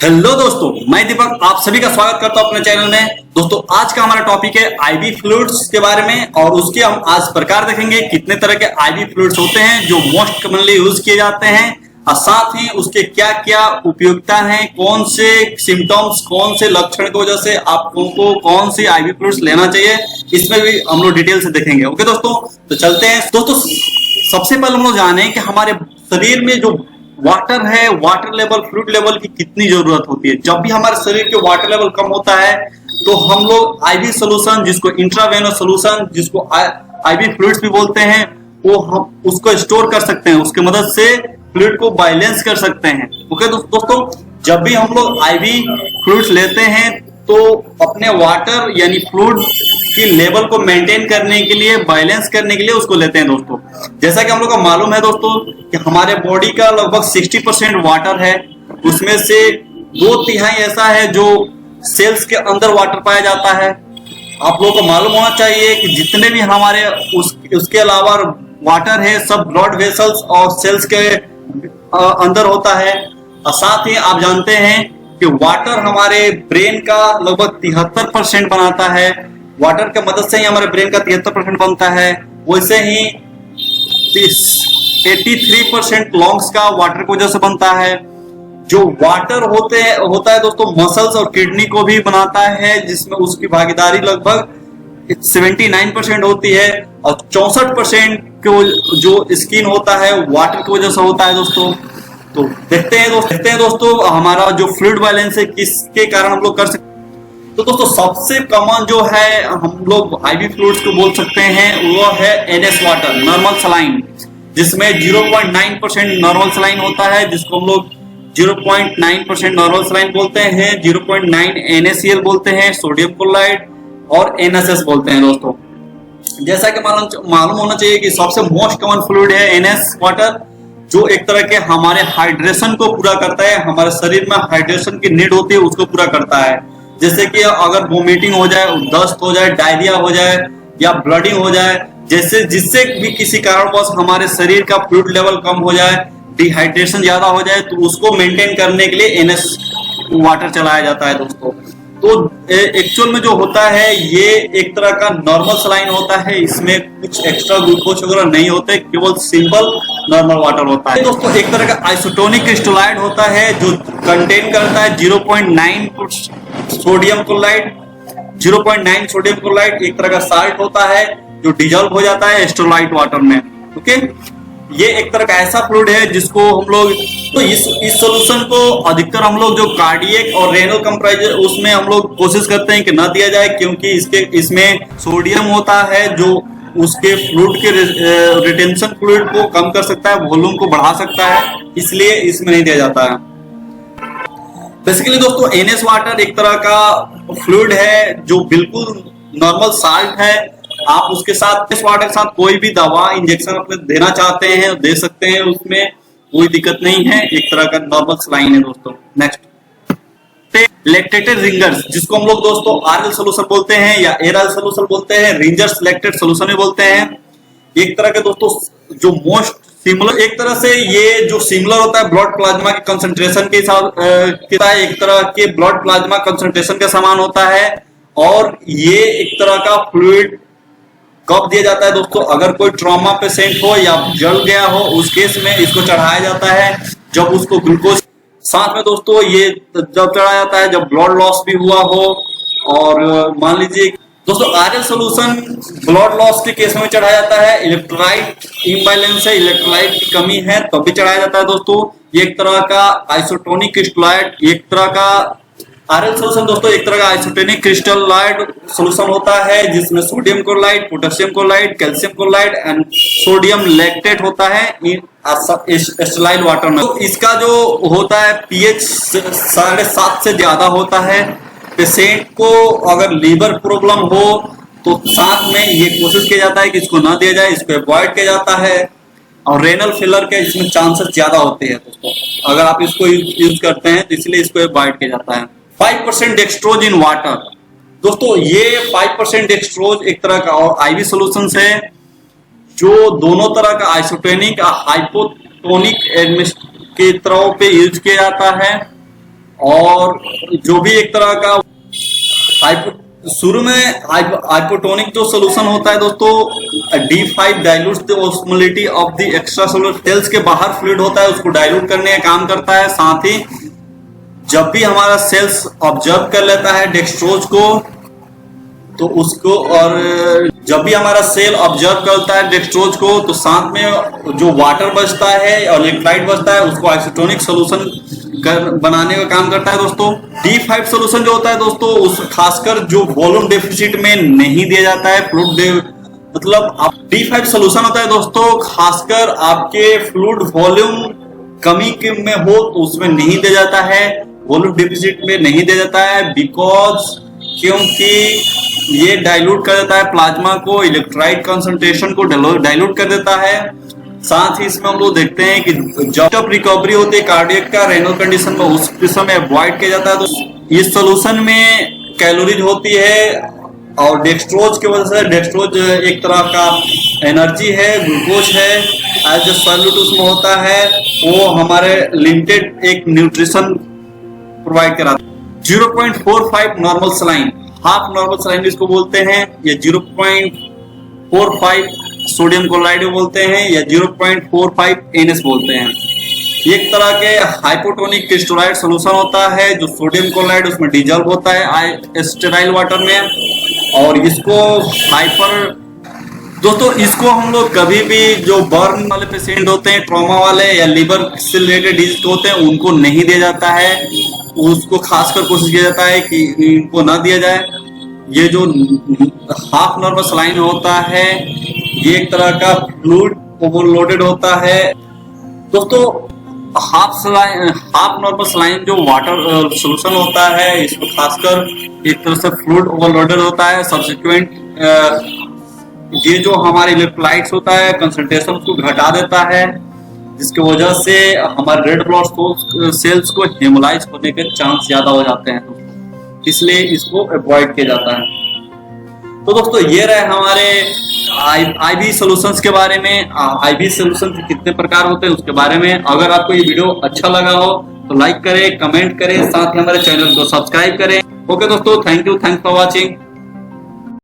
Hello दोस्तों, मैं दीपक आप सभी का स्वागत करता हूं अपने चैनल में। दोस्तों आज का हमारा टॉपिक है आईवी फ्लूइड्स के बारे में और उसके हम आज प्रकार देखेंगे कितने तरह के आईवी फ्लूइड्स होते हैं जो मोस्ट कॉमनली यूज किए जाते हैं और साथ ही उसके क्या क्या उपयोगिता है, कौन से सिम्टम्स, कौन से लक्षण की वजह से आपको कौन सी आईवी फ्लूइड्स लेना चाहिए, इसमें भी हम लोग डिटेल से देखेंगे। ओके दोस्तों, तो चलते हैं। दोस्तों सबसे पहले हम लोग जाने कि हमारे शरीर में जो वाटर है, वाटर लेवल, फ्लूइड लेवल की कितनी जरूरत होती है। जब भी हमारे शरीर के वाटर लेवल कम होता है तो हम लोग आईवी सोल्यूशन, जिसको इंट्रावेनस सोल्यूशन, जिसको आईवी फ्लूइड्स भी बोलते हैं, वो हम उसको स्टोर कर सकते हैं। उसकी मदद से फ्लूइड को बैलेंस कर सकते हैं। ओके दोस्तों, जब भी हम लोग आईवी फ्लूइड्स लेते हैं तो अपने वाटर यानी फ्लूइड की लेवल को मेंटेन करने के लिए, बैलेंस करने के लिए उसको लेते हैं। दोस्तों जैसा कि हम लोग को मालूम है दोस्तों कि हमारे बॉडी का लगभग 60% वाटर है, उसमें से 2/3 ऐसा है जो सेल्स के अंदर वाटर पाया जाता है। आप लोगों को मालूम होना चाहिए कि जितने भी हमारे उसके अलावा वाटर है सब ब्लड वेसल्स और सेल्स के अंदर होता है। और साथ ही आप जानते हैं कि वाटर हमारे ब्रेन का लगभग 73% बनाता है। वाटर की मदद से ही हमारे ब्रेन का 73% बनता है। वैसे ही 83% लंग्स का वाटर की वजह से बनता है। जो वाटर होता है दोस्तों मसल्स और किडनी को भी बनाता है, जिसमें उसकी भागीदारी लगभग 79% होती है। और 64% जो स्किन होता है वाटर की वजह से होता है दोस्तों। तो देखते हैं दोस्तों हमारा जो फ्लूइड बैलेंस है किसके कारण हम लोग कर सकते हैं। तो दोस्तों सबसे कॉमन जो है हम लोग आईवी फ्लूइड्स को बोल सकते हैं वो है NS वाटर, नॉर्मल सलाइन, जिसमें 0.9% नॉर्मल सलाइन होता है, जिसको हम लोग 0.9% नॉर्मल सलाइन बोलते हैं, 0.9 NaCl बोलते हैं, सोडियम क्लोराइड और NaCS बोलते हैं। दोस्तों जैसा कि मालूम होना चाहिए कि सबसे मोस्ट कॉमन फ्लूइड है NS वाटर, जो एक तरह के हमारे हाइड्रेशन को पूरा करता है। हमारे शरीर में हाइड्रेशन की नीड होती है उसको पूरा करता है। जैसे कि अगर वोमिटिंग हो जाए, दस्त हो जाए, डायरिया हो जाए या ब्लडिंग हो जाए, जैसे जिससे भी किसी कारणवश हमारे शरीर का फ्लूइड लेवल कम हो जाए, डिहाइड्रेशन ज्यादा हो जाए, तो उसको मेंटेन करने के लिए NS वाटर चलाया जाता है। दोस्तों तो एक्चुअल में जो होता है ये एक तरह का नॉर्मल सलाइन होता है, इसमें कुछ एक्स्ट्रा ग्लूकोज वगैरह नहीं होते, केवल सिंपल नॉर्मल वाटर होता है। दोस्तों एक तरह का आइसोटोनिक क्रिस्टलाइड होता है जो कंटेन करता है 0.9 सोडियम क्लोराइड। 0.9 सोडियम क्लोराइड एक तरह का साल्ट होता है जो डिजॉल्व हो जाता है इलेक्ट्रोलाइट वाटर में। ओके, ये एक तरह का ऐसा फ्लूइड है जिसको हम लोग, तो इस सोल्यूशन को अधिकतर हम लोग जो कार्डियक और रेनल कंप्रेसर उसमें हम लोग कोशिश करते हैं कि ना दिया जाए, क्योंकि इसमें सोडियम होता है जो उसके फ्लूइड के रिटेंशन फ्लूइड को कम कर सकता है, वॉल्यूम को बढ़ा सकता है, इसलिए इसमें नहीं दिया जाता है। बेसिकली दोस्तों NS वाटर एक तरह का फ्लूइड है जो बिल्कुल नॉर्मल साल्ट है। आप उसके साथ इस वाटर के साथ कोई भी दवा इंजेक्शन अपने देना चाहते हैं दे सकते हैं, उसमें कोई दिक्कत नहीं है। एक तरह का नॉर्मल सलाइन है दोस्तों। नेक्स्ट लैक्टेटेड रिंजर्स, जिसको हम लोग दोस्तों RL सोल्यूशन बोलते हैं या एरल सोल्यूशन बोलते हैं, रिंजर्स लैक्टेट सोल्यूशन भी बोलते हैं। एक तरह के दोस्तों जो मोस्ट सिमिलर, एक तरह से ये जो सिमिलर होता है ब्लड प्लाज्मा के कंसंट्रेशन के हिसाब, एक तरह के ब्लड प्लाज्मा कंसंट्रेशन के समान होता है। और ये एक तरह का फ्लूइड कब दिया जाता है दोस्तों, अगर कोई ट्रॉमा पेशेंट हो या जल गया हो उस केस में इसको चढ़ाया जाता है। जब उसको ग्लूकोज साथ में दोस्तों ये जब चढ़ाया जाता है जब ब्लड लॉस भी हुआ हो, और मान लीजिए दोस्तों RL सोल्यूशन ब्लड लॉस के केस में चढ़ाया जाता है। इलेक्ट्रोलाइट इम्बैलेंस है, इलेक्ट्रोलाइट की कमी है तब भी चढ़ाया जाता है दोस्तों। ये एक तरह का आइसोटोनिक क्रिस्टलाइट, एक तरह का RL सोल्यूशन दोस्तों एक तरह का आइसोटोनिक क्रिस्टलाइट सोल्यूशन होता है, जिसमें sodium chloride, potassium chloride, calcium chloride and sodium lactate होता है एस्टलाइन वाटर में। तो इसका जो होता है pH 7.5 से ज्यादा होता है। पेशेंट को अगर लीवर प्रॉब्लम हो तो साथ में ये कोशिश किया जाता है कि इसको ना दिया जाए, इसको अवॉइड किया जाता है। और रेनल फेलर के इसमें चांसेस ज्यादा होते हैं दोस्तों अगर आप इसको यूज करते हैं, तो इसलिए इसको अवॉइड किया जाता है। 5% डेक्सट्रोज इन वाटर, दोस्तों ये 5% डेक्सट्रोज एक तरह का और आईवी सोल्यूशन है जो दोनों तरह का आइसोटोनिक हाइपोटोनिक के तरह पे यूज किया जाता है। और जो भी एक तरह का शुरू में हाइपोटोनिक जो सोल्यूशन होता है दोस्तों, D5 dilutes the osmolality of the extracellular cells के बाहर फ्लूइड होता है उसको डाइल्यूट करने का काम करता है। साथ ही जब भी हमारा सेल्स ऑब्जर्व कर लेता है डेक्सट्रोज को तो उसको, और जब भी हमारा सेल ऑब्जर्व करता है डेक्सट्रोज को तो साथ में जो वाटर बचता है और इलेक्ट्रोलाइट बचता है उसको आइसोटोनिक सोल्यूशन बनाने का काम करता है दोस्तों। D5 सोल्यूशन जो होता है दोस्तों उस खासकर जो वॉल्यूम डेफिसिट में नहीं दिया जाता है, फ्लूइड मतलब D5 सोल्यूशन होता है दोस्तों खासकर आपके फ्लूइड वॉल्यूम कमी में हो तो उसमें नहीं दिया जाता है, वॉल्यूम डेफिसिट में नहीं दिया जाता है, बिकॉज क्योंकि ये डाइल्यूट कर देता है प्लाज्मा को, इलेक्ट्रोलाइट कंसंट्रेशन को डाइल्यूट कर देता है। साथ ही इसमें हम लोग देखते हैं कि जब रिकवरी होती है कार्डियक का रेनल कंडीशन में उस समय अवॉइड किया जाता है। तो इस सोल्यूशन में कैलोरीज होती है और डेक्सट्रोज की वजह से, डेक्सट्रोज एक तरह का एनर्जी है, ग्लूकोज है, एज ए सॉल्यूट उसमें होता है, वो हमारे लिमिटेड एक न्यूट्रिशन प्रोवाइड कराता है। 0.45 normal saline, half normal saline इसको बोलते हैं, या 0.45 सोडियम क्लोराइड बोलते हैं, या 0.45 NS बोलते हैं। एक तरह के हाइपोटोनिक क्रिस्टलाइट सोल्यूशन होता है जो सोडियम क्लोराइड उसमें डिजॉल्व होता है स्टेराइल वाटर में, और इसको दोस्तों इसको हम लोग कभी भी जो बर्न वाले पेशेंट होते हैं, ट्रॉमा वाले या लीवर से रिलेटेड डिजीज होते हैं उनको नहीं दिया जाता है, उसको खासकर कोशिश किया जाता है कि इनको ना दिया जाए। ये जो हाफ नॉर्मल सलाइन होता है ये एक तरह का फ्लूइड ओवरलोडेड होता है दोस्तों। हाफ नॉर्मल सलाइन जो वाटर सोल्यूशन होता है इसको खासकर एक तरह से फ्लूइड ओवरलोडेड होता है। सब्सिक्वेंट ये जो हमारे इलेक्ट्रोलाइट्स होता है कंसंट्रेशन उसको घटा देता है, जिसकी वजह से हमारे रेड ब्लड सेल्स को हेमोलाइज होने के चांस ज्यादा हो जाते हैं, इसलिए इसको अवॉइड किया जाता है। तो दोस्तों ये रहे हमारे आईवी सॉल्यूशंस के बारे में। आईवी सॉल्यूशन कितने प्रकार होते हैं उसके बारे में। अगर आपको ये वीडियो अच्छा लगा हो तो लाइक करें, कमेंट करें, साथ ही हमारे चैनल को सब्सक्राइब करें। ओके दोस्तों, thank you, thanks for watching.